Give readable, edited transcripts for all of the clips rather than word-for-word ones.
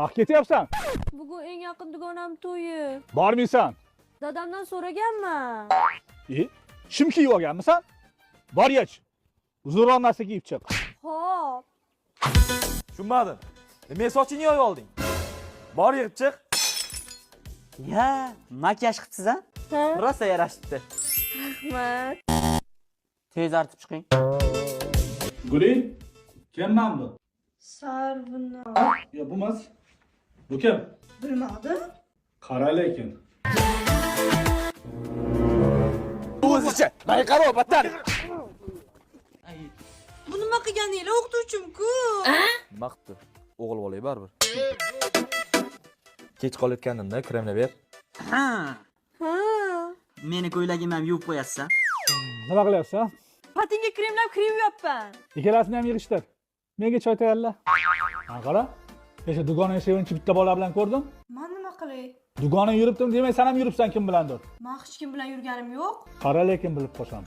Qaq ketyapsan? Bugun eng yaqin dugonam to'yi. Bormaysan. Dadamdan so'raganman. Shim kiyib olganmisan? Borgach. Uzunroq narsa kiyib chiq. Xo'p. Tushunmadim. Men sochingni yoyib olding. Bor yig'ib chiq. Ya, makiyaj qilibsiz a? Ha? Rosa yarashibdi. Rahmat. Tez artib chiqing. Guli, kimman bu? Sarvina. Yo, bu emas. Bu kim? Bilmadim. Qara lekin. O'zicha, bayqaro battar. Bu nima qilganinglar o'qituvchim-ku? Maqtdi. O'g'il bola baribir. Kech qolayotganimda kremni ber. Ha, Ha. meni ko'ylagimni ham yuvib qo'yasiz. Nima qilyapsan? Patingga kremlab kir yupman. Ikkalasini ham yig'ishtir. Menga choy tayyorla. Ha, qara. O'sha dugona sevinchi bitta bola bilan ko'rdim. Men nima qilay? Dugona yuribdim demay, sen ham yuribsan kim bilandir. Men hech kim bilan yurganim yo'q. Qara lekin bilib qo'sham.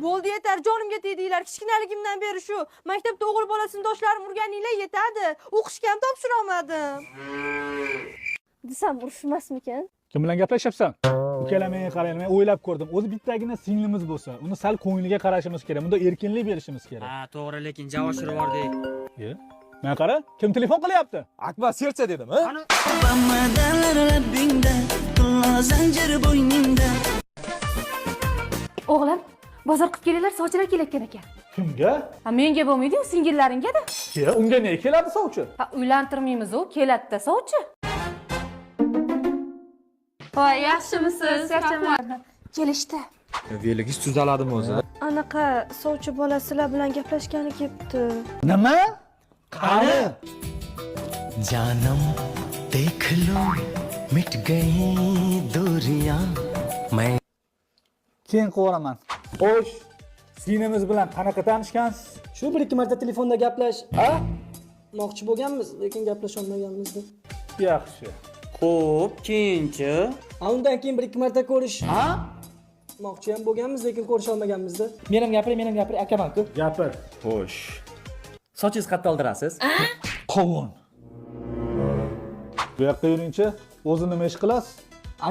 Bo'ldi yetar, jonimga tegdinglar. Kichkinaligimdan beri shu. Maktabda o'g'il bola sinfdoshlarim urganinglar yetadi. O'qishga ham topshira olmadim. Desam urushmasmikan? Kim bilan gaplashyapsan? Ukala menga qarang, men o'ylab ko'rdim. O'zi bittagina singlimiz bo'lsa, uni sal ko'ngliga qarashimiz kerak. Bunda erkinlik berishimiz kerak. Ha, to'g'ri, lekin javob shirvordik. Men qara, kim telefon qilyapti? Akbar sercha dedim, ha? O'g'lim, bozor qilib kelinglar, sovchilar kelayotgan ekan. Kimga? Ha, menga bo'lmaydi-yu, singillaringga-da. Unga ne keladi sovchi? Ha, uylantirmaymiz-ku, keladi-da sovchi. Voy, yaxshimisiz? Yaxshiman. Kelishdi. Veligiz tuzaladimi o'zi? Anaqa sovchi bola sizlar bilan gaplashgani kelibdi. Nima? Qani? जानम देख लो मिट गई दूरियां मैं Keyin qo'raman. Xo'sh, singlimiz bilan qanaqa tanishgansiz? Shu bir ikki marta telefonda gaplash, ha? Moqchi bo'lganmiz, lekin gaplasha olmaganmizda. Yaxshi. Xo'p, keyinchi. Undan keyin bir ikki marta ko'rish, ha? Moqchi ham bo'lganmiz, lekin ko'risha olmaganmizda. Men ham gapiray, akaman-ku. Gapir. Xo'sh. Sochingiz qayerda oldirasiz? Qovun. Bu yoqqa yuringchi, o'zi nima ish qilasiz?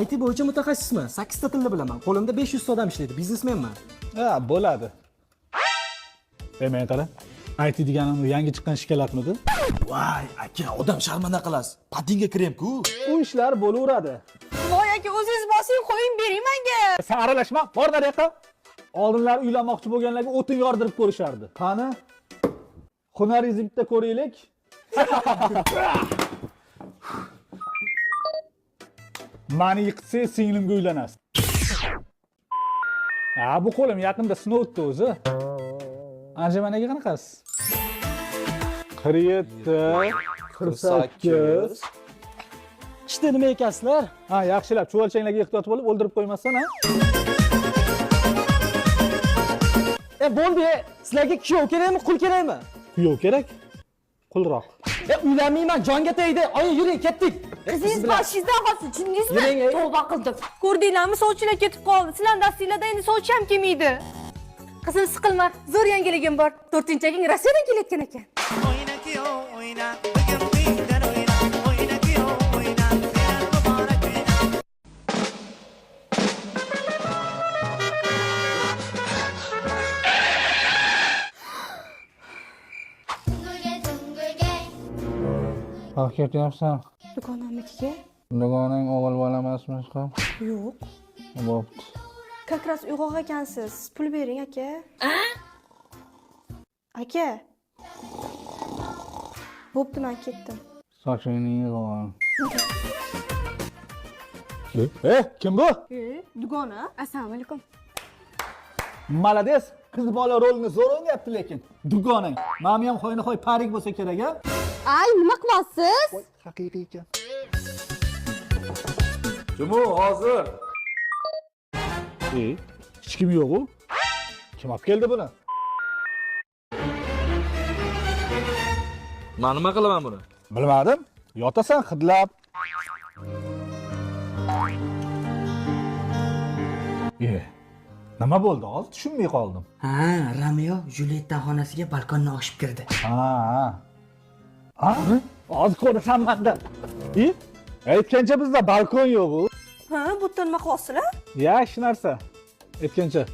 IT bo'yicha mutaxassisman. 8 ta tilni bilaman. Qo'limda 500 ta odam ishlaydi. Biznesmenman. Ha, bo'ladi. Men qara. IT deganim yangi chiqqan shikolatmidi? Voy, aka, odam sharmanda qilasiz. Patinga krem-ku. U ishlar bo'laveradi. Voy aka, o'zingiz bosing, qo'ying, bering menga. Sen aralashma, bor dariqa. Oldinlar uylanmoqchi bo'lganlarga o'tin yordirib ko'rishardi. Qani? Hunaringizni bitta ko'raylik. Mani yiqitsangiz singlimga uylanasiz. Ha, bu qo'lim yaqinda sinov o'tdi o'zi. Anjamanaga qanaqasiz? 47, 48. Ishda nima ekansizlar? Ha, yaxshilab chuvalchanglarga ehtiyot bo'lib o'ldirib qo'ymasdan, ha? Bo'ldi. Sizlarga kuyov kerakmi, qul kerakmi? Kuyov kerak. Qulroq. Uylanmayman, jonga tegdi. Oyi, yuring, ketdik. Siz boshingizdan qolsin, tushundingizmi? Yuring, Tavba qildim. Ko'rdinglarmi, sovchilar ketib qoldi. Sizlar dastinglarda endi sovchi ham kelmaydi. Qizim, siqilma. Zo'r yangiligim bor. 4-aging Rossiyadan kelayotgan ekan. Qaq ketyapsan? Dugonamnikiga? Dugonang o'g'il bola emasmish qol? Yo'q. Bo'pti. Как раз uyg'oq ekansiz. Pul bering, aka. Aka. Bo'pti, men ketdim. Sochingni yig'ol. Kim bu? Dugona. Assalomu alaykum. Malades. Qiz bola rolini zo'r o'ynayapti lekin. Dugonang. Ma'mi ham xoyna-xoy parik bo'lsa kerak, a? Ay, nima qilyapsiz? Haqiqiy ekan. Kim u hozir? Hech kim yo'q-ku. Kim olib keldi buni? Men nima qilaman buni? Bilmadim. Yotasan hidlab. Nima bo'ldi? Hozir tushunmay qoldim. Ha, Romeo Julietta xonasiga balkondan oshib kirdi. Ha. Hozir ko'rasan menda. Aytgancha bizda balkon yo'q-ku. Ha, bu nima qilyapsizlar? Yaxshi narsa. Aytgancha,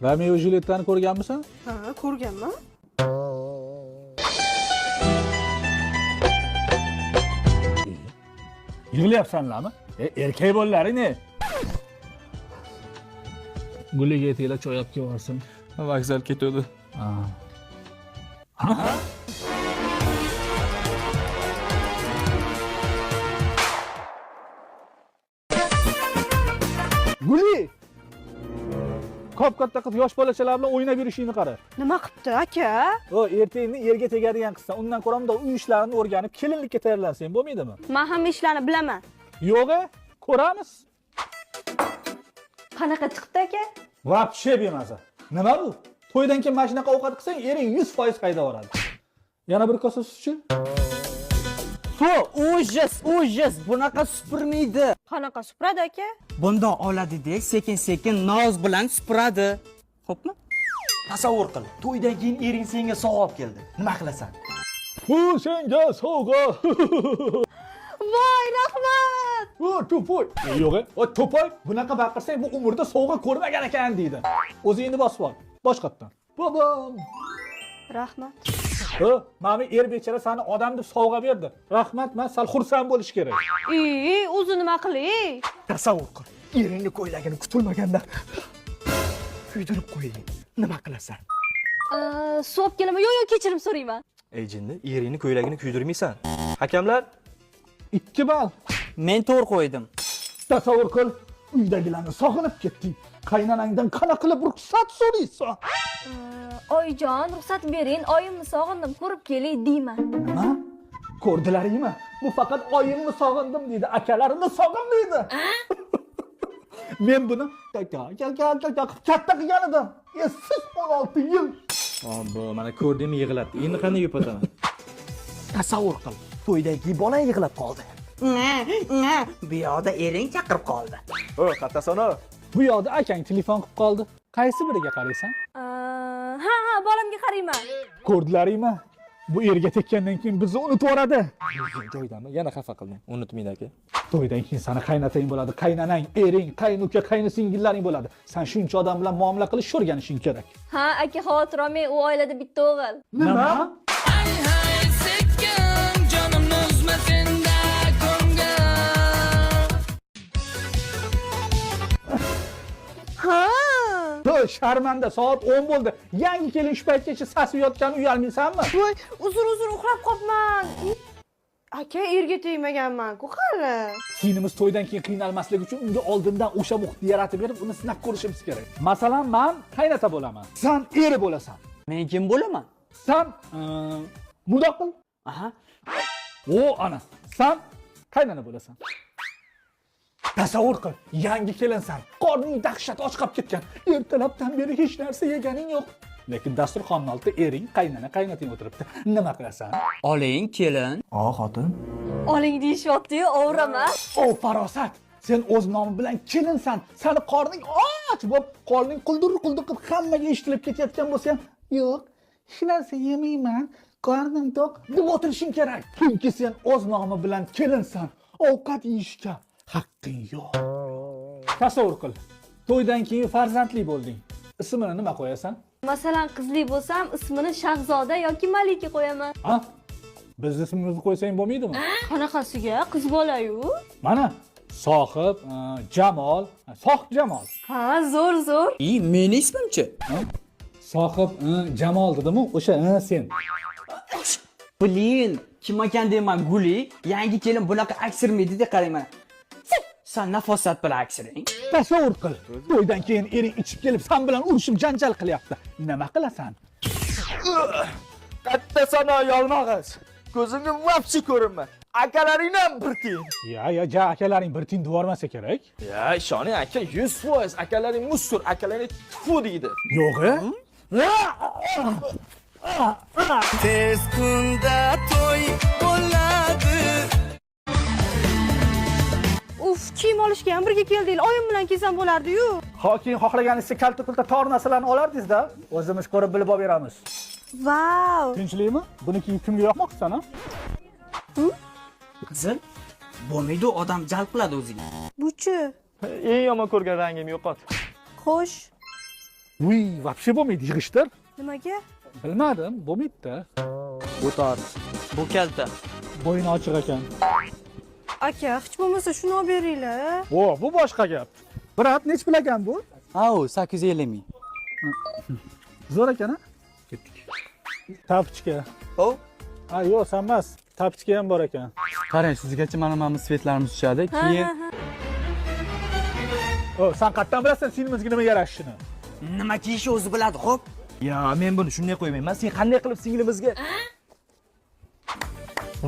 Romeo va Juliettani ko'rganmisan? Ha, ko'rganman. Yig'layapsanlarmi? Erkak bolalaring-ne? Guliga aytinglar choy olib kelsin. Vokzal ketadi. Guli! Katta qiz yosh bolachalar bilan o'ynab yurishingni qara. Nima qilibdi, aka? O, ertagingni erga tegadigan qizsan. Undan ko'ra unda uy ishlarini o'rganib, kelinlikka tayyorlansang bo'lmaydimi? Men ham ishlarni bilaman. Yo'q, ko'ramiz. Qanaqa chiqdi, aka? Вообще bemaza. Nima bu? To'ydan keyin mana shunaqa ovqat qilsang, ering 100% haydab yuboradi. Yana bir kosa suvchi? Ujas, bunaqa supurmaydi. Qanaqa supuradi, aka? Bundoq oladidek, sekin-sekin noz bilan supuradi. Xo'pmi? Tasavvur qil. To'ydan keyin ering senga sovg'a olib keldi. Nima qilasan? Bu senga sovg'a. Voy, rahmat! O, to'poy. Yo'q, o to'poy. Bunaqa baqirsang, bu umrda sovg'a ko'rmagan ekan deydi. O'zingni bosib ol. Boshqatdan. Bobom. Rahmat. Mami er bechara seni odam deb sovg'a berdi. Rahmat, men sal xursand bo'lish kerak. O'zi nima qilay? Tasavvur qil. Eringni ko'ylagini kutilmaganda kuydirib qo'ying. Nima qilasan? Suv olib kelaman. Yo'q, kechirim so'rayman. Ey jinni, eringni ko'ylagini kuydirmaysan. Hakamlar 2 ball. Men to'g'ri qo'ydim. Tasavvur qil, uydagilarni sog'inib ketding. Qaynonangdan qanaqa qilib ruxsat so'raysan? Oyjon, ruxsat bering. Oyimni sog'indim, ko'rib kelay deyman. Nima? Ko'rdilaringmi? Bu faqat oyimni sog'indim deydi, akalarimni sog'inmaydi. Men buni katta qilgan edim. Siz 16 yil. bu mana ko'rdingmi yig'labdi. Endi qanday yupataman? Tasavvur qil. To'ydan keyin bolang yig'lab qoldi. Bu yoqda ering chaqirib qoldi. Qattasana. Bu yoqda akang telefon qilib qoldi. Qaysi biriga qaraysan? Ha, bolamga qarayman. Ko'rdilaringmi? Bu erga tekkandan keyin bizni unutib yuboradi. Joydami? Yana xafa qildim. Unutmaydi aka. To'ydan keyin seni qaynotang bo'ladi, qaynanang, ering, qaynuka, qaynisingillaring bo'ladi. Sen shuncha odam bilan muomala qilishni o'rganishing kerak. Ha, aka, xavotir olmang, u oilada bitta o'g'il. Nima? Ha! Sharmanda, soat 10 bo'ldi. Yangi kelin shu paytgacha sasib yotgan uyalmaysanmi? Voy, uzun uxlab qolibman. Aka, erga tegmaganman-ku, qani? Kelinimiz to'ydan keyin qiynalmasligi uchun unga oldindan o'sha muhitni yaratib berib, uni sinab ko'rishimiz kerak. Masalan, men qaynota bo'laman. Sen eri bo'lasan. Men kim bo'laman? Sen mundoq qil. Aha. Ana, sen qaynona bo'lasan. Tasavvur qil, yangi kelinsan. Qorning dahshat och qolib ketgan. Ertalabdan beri hech narsa yeganing yo'q. Lekin dasturxonning oldida ering, qaynona, qaynoting o'tiribdi. Nima qilasan? Oling, kelin. Xotin. Oling deyishyapti-yu, o'vraman. Farosat. Sen o'z nomi bilan kelinsan. Seni qorning och bo'lib, qorning quldur qilib hammaga eshitilib ketayotgan bo'lsa ham, yo'q, hech narsa yemayman, qornim to'q deb o'tirishing kerak. Chunki sen o'z nomi bilan kelinsan. Ovqat yeyishga haqqing yo'q. Tasavvur qil. To'ydan keyin farzandli bo'lding. Ismini nima qo'yasan? Masalan, qizli bo'lsam, ismini Shahzoda yoki Malika qo'yaman. Ha? Biz ismimizni qo'ysang bo'lmaydimi? Qanaqasiga? Qiz bola-yu. Mana Sohib, Jamol, Sohib Jamol. Ha, zo'r. Meni ismimchi? Sohib, Jamol dedim-ku, o'sha sen. Blin, kim ekan deyman, Guli, yangi kelin bunaqa aksirmaydi deb qarang mana. Sen nafosat bilan aksiring. Tasavvur qil. To'ydan keyin ering ichib kelib, sen bilan urushib janjal qilyapti. Nima qilasan? Qattasana yolmag'iz. Ko'zimga vapchi ko'rinma. Akalaringni ham bir tiyin. Ja, akalaring bir tiyin devormasa kerak. Ya, ishoning aka 100%. Akalaring muskur, akalaring tfu deydi. Yo'q-a? tez kunda to'y bo'ladi. Uf, kiyim olishga ham birga keldinglar. Oyim bilan kelsam bo'lardi-yu. Keyin xohlaganingizcha kalta-kulta tor narsalarni olardingiz-da. O'zimiz ko'rib bilib olib beramiz. Vau! Tinchlikmi? Buni kiyib kimga yoqmoqchisan, ha? qizil bo'lmaydi, odam jalb qiladi o'ziga. Buchi. Eng yomon ko'rgan rangim yo'qot. Xo'sh. Uy, вообще bo'lmaydi yig'ishtir. Nimaga? Bilmadim, bo'lmaydi-da. O'tar. Bu kalta. Bo'yni ochiq ekan. Aka, hech bo'lmasa shuni olib beringlar. O, bu boshqa gap. Brat, nech pul ekan bu? Au, 850 ming. Zo'r ekan-a? Ketdik. Tapchka. O, Ha, yo'q, sen emas. Tapchka ham bor ekan. Qarang, sizgacha mana svetlarimiz tushadi. Keyin O, sen qayerdan bilasan singlingizga nima yarashishini? nima kiyishi o'zi biladi, xo'p? yo, men buni shunday qo'ymayman. Sen qanday qilib singlimizga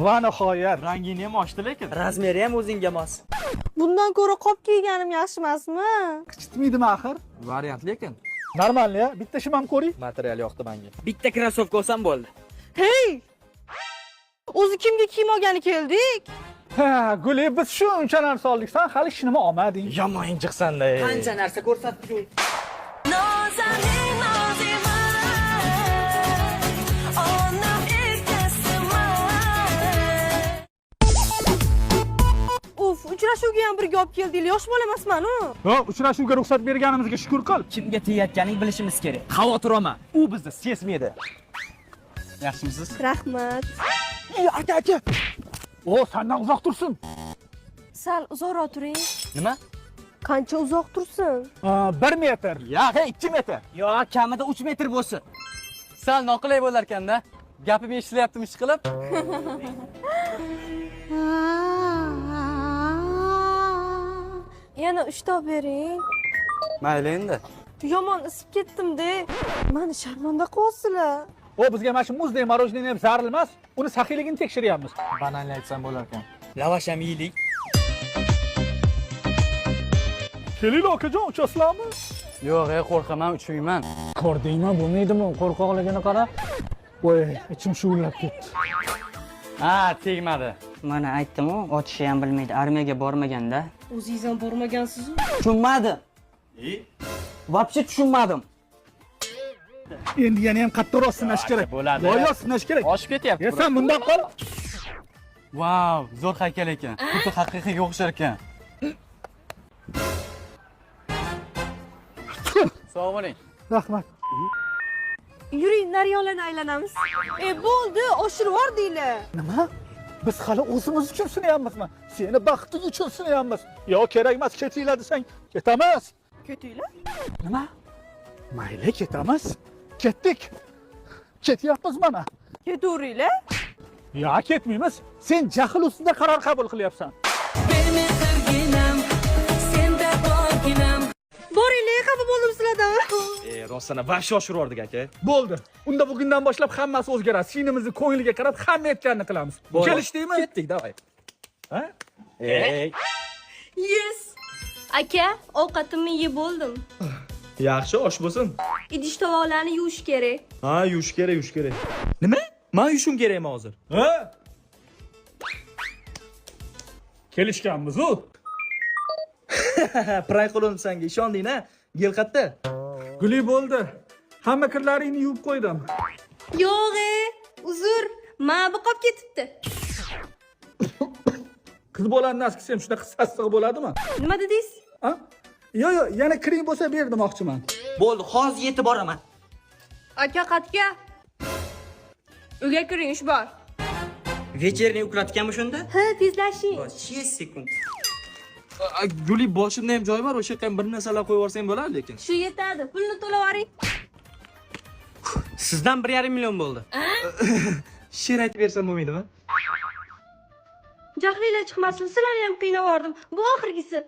Va nihoyat. rangini ham ochdi lekin. Razmeri ham o'zingga mos. Bundan ko'ra qop kiyganim yaxshi emasmi? Qichitmaydimi axir? Variant lekin. Normalniya, bitta shim ham ko'ring. Material yoqdi menga. Bitta krossovka olsam bo'ldi. Hey! O'zi kimga kiyim olgani keldik? Ha, Guli, biz shu uncha narsa oldik. Sen hali hech nima olmading. Yomon injiqsan-da. Qancha narsa ko'rsatdik. Uf, uchrashuvga ham birga olib keldinglar. Yosh bola emasman-ku. Yo'q, uchrashuvga ruxsat berganimizga shukr qil. Kimga tegayotganing bilishimiz kerak. Xavotir olma. U bizni sesmaydi. Yaxshimisiz? Rahmat. Aka. O, sendan uzoq tursin. Sal uzoqroq turing. Nima? Qancha uzoq tursin? 1 metr. Ya, 2 metr. Yo, kamida 3 metr bo'lsin. Sal noqulay bo'lar ekanda. Gapim eshitilyaptimi ish qilib? Yana 3 ta bering. Mayli endi. Yomon isib ketdim-da. Meni sharmanda qilyapsizlar. O, bizga mana shu muzdek morojeniy ham zarur emas. Uni saxiyligini tekshiryapmiz. Bananli aytsam bo'lar ekan. Lavash ham yeylik. Kelinglar akajon, uchasizlarmi? Yo'q, qo'rqaman, uchmayman. Ko'rdingmi, bo'lmaydimi? Qo'rqoqligini qara. Voy, ichim shuvlab ketdi. Ha, tegmadi. Mana aytdim-ku, otishni ham bilmaydi. Armiyaga bormaganda. O'zingiz ham bormagansiz. Tushunmadim. Вообще tushunmadim. Endi yana ham qattiqroq sinash kerak. bo'ladi. Yo'q, sinash kerak. Oshib ketyapti. Sen bundoq qil. Vau, zo'r haykal ekan. Xuddi haqiqiyga o'xshar ekan. Sog' bo'ling. Rahmat. Yuring, naryonlarni aylanamiz. Bo'ldi, oshirib yubordinglar. Nima? Biz hali o'zimiz uchun sinayapmizmi? Seni baxting uchun sinayapmiz. Yo'q, kerak emas, ketinglar desang, ketamiz. Ketinglar? Nima? Mayli, ketamiz. Ketdik. Ketyapmiz mana. Ketaveringlar. Yo'q, ketmaymiz. Sen jahl ustida qaror qabul qilyapsan. Boringlar, xafa bo'ldim sizlardan. Rostana vash oshirib yubordik aka. Bo'ldi. Unda bugundan boshlab hammasi o'zgaradi. Sinimizni ko'ngliga qarab hamma aytganini qilamiz. Kelishdingmi? Ketdik, davay. Ha? Yes. Aka, ovqatimni yeb bo'ldim. Yaxshi, osh bo'lsin. Idish tovoqlarni yuvish kerak. Ha, yuvish kerak. Nima? Men yuvishim kerakmi hozir? Ha? Kelishganmiz-ku. Prank qildim senga, ishonding-a? Gel qatta. Guli bo'ldi. Hamma kirlaringni yuvib qo'ydim. Yo'q, uzr. Men bu qolib ketibdi. Qiz bolani naskisi ham shunaqa sassiq bo'ladimi? Nima dedingiz? Ha? Yo'q, yana kiring bo'lsa ber demoqchiman. Bo'ldi, hozir yetib boraman. Aka, qatga. Uyga kiring, ish bor. Вечерний ukratganmi shunda? Ha, tezlashing. 6 sekund. Guli boshimda ham joy bor, o'sha yerga bir narsalar qo'yib yuborsang bo'ladi lekin. Shu yetadi. Pulni to'lab yuboring. Sizdan 1,5 million bo'ldi. She'r aytib bersam bo'lmaydimi? Jahlinglar chiqmasin, sizlarni ham qiynab yubordim. Bu oxirgisi.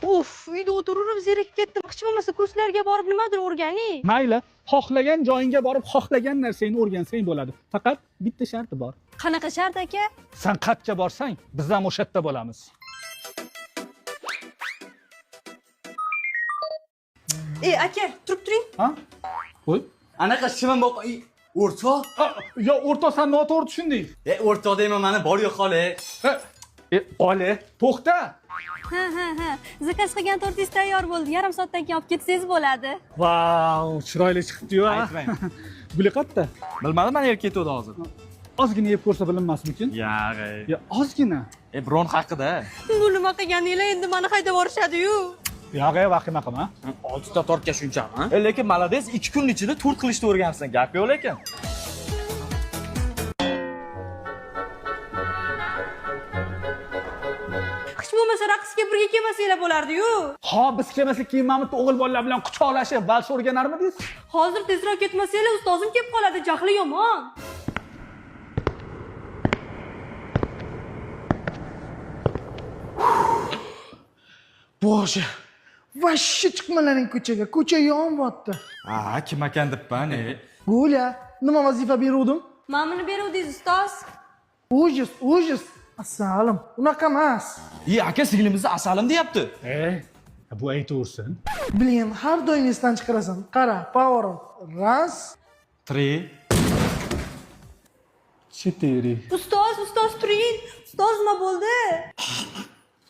Uf, uyda o'tirib zerikib ketdim. Hech bo'lmasa kurslarga borib nimadir o'rganing. Mayli, xohlagan joyingga borib, xohlagan narsangni o'rgansang bo'ladi. Faqat bitta sharti bor. Qanaqa shart aka? Sen qayerga borsang, biz ham o'sha yerda bo'lamiz. Aka, turib turing. Ha? Qo'y. Anaqa shimim o'rtoq Yo, o'rtoq, sen noto'g'ri tushunding. o'rtoq deyman mana bor yo'q holi. Oli, to'xta. Ha. Zakaz qilgan tortingiz tayyor bo'ldi. Yarim soatdan keyin olib ketsangiz bo'ladi. Vau, chiroyli chiqibdi-yu. Guli qayerda? Bilmadim, mana yerga ketuvdi hozir. Ozgina yeb ko'rsa bilinmasmikin? Yag'i. Ya, ozgina. Bron haqida. Bu nima qilganinglar, endi meni haydab yuborishadi-yu. Yog'i, vahima qilma. 6 ta tortga shunchami? Lekin malades 2 kun ichida to'rt qilishni o'rgansan. Gap yo'q lekin. Hech bo'lmasa raqsga birga kelmasanglar bo'lardi-yu. Ha, biz kelmasak keyin Mamut o'g'il bolalar bilan quchoqlashib, vals o'rganarmidingiz? Hozir tezroq ketmasanglar, ustozim kelib qoladi, jahli yomon. Boże, vashshi chiqmalaring ko'chaga. Ko'cha yonyapti. Kim ekan debman, Gulya, nima vazifa beruvdim? Mana buni beruvdingiz, ustoz. Ujus. Assalom. Unaqa emas. Aka singlimizni asalim deyapti. Bu aytaversin. Blin, har doim esdan chiqarasan. Qara, поворот. Раз. 3. 4. Ustoz turing. Ustoz nima bo'ldi?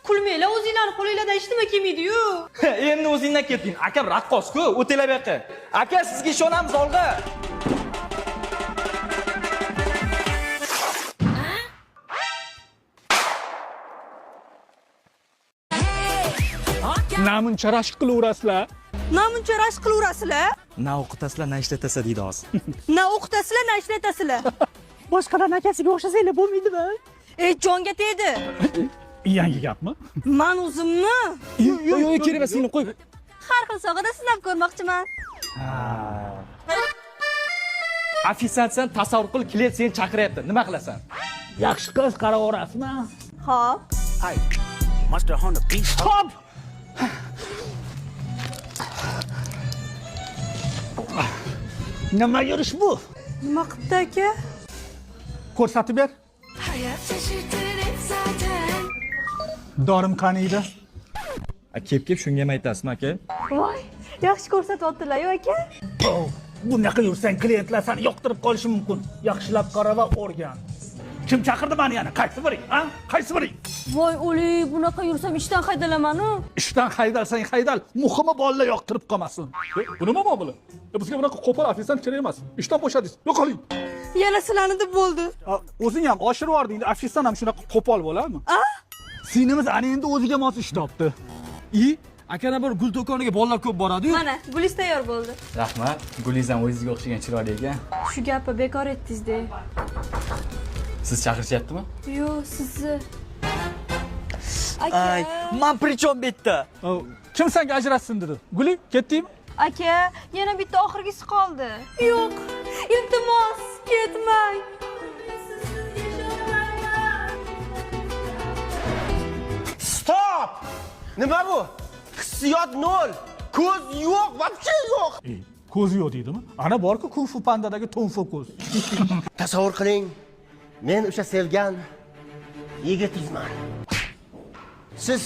Kulmanglar, o'zinglarni qo'linglardan hech nima kelmaydi-yu. Endi o'zingdan ketding. Aka raqqos-ku, o'tinglar bu yoqqa. Aka, sizga ishonamiz, olg'a. Namuncha rashk qilaverasizlar. Namuncha rashk qilaverasizlar? Na o'qitasizlar, na ishlatasizlar deydi hozir. Na o'qitasizlar, na ishlatasizlar. Boshqalarning akasiga o'xshasanglar bo'lmaydimi? Jonga tegdi. Yangi gapmi? Men o'zimni Yo'q, kerak emas, seni qo'y. har xil sohada sinab ko'rmoqchiman. Ofitsiantsan, tasavvur qil, klient seni chaqiryapti. Nima qilasan? Yaxshi qiz qaraverasizmi? Xo'p. Hop! Nima yurish bu? Nima qildi aka? Ko'rsatib ber. Dorim qani edi? Kep shunga ham aytasizmi, aka? Voy, yaxshi ko'rsatyaptilar-ku aka. Bunaqa yursang klientlar seni yoqtirib qolishi mumkin. Yaxshilab qara va o'rgan. Kim chaqirdi meni yana? Qaysi biring? Qaysi biring? Voy, o'li, bunaqa yursam ishdan haydalaman-u. Ishdan haydalsang haydal, muhimi bolalar yoqtirib qolmasin. Bu nima muomala? Bizga bunaqa qo'pol ofitsiant kerak emas. Ishdan bo'shadingiz. Yo'qoling. Yana sizlarni deb bo'ldi. O'zing ham oshirib yubording, ofitsiant ham shunaqa qo'pol bo'ladimi? Sinimiz ana endi o'ziga mos ish topdi. Akana bir gul do'koniga bolalar ko'p boradi-yu. Mana, gulingiz tayyor bo'ldi. Rahmat. Gulingiz ham o'zingizga o'xshagan chiroyli ekan. Shu gapni bekor etdingiz-da. Siz chaqirishyaptimi? Yo'q, sizni. Ay, men prichom bu yerda? Kim senga ajratsin dedi? Guli, ketdingmi? Aka, yana bitta oxirgisi qoldi. Yo'q, iltimos, ketmang. Stop! Nima bu? Hissiyot nol. Ko'z yo'q, вообще yo'q. Ko'zi yo'q deydimi? Ana bor-ku Kung Fu Pandadagi Tunfu ko'z. Tasavvur qiling. Men o'sha sevgan yigitingizman. Siz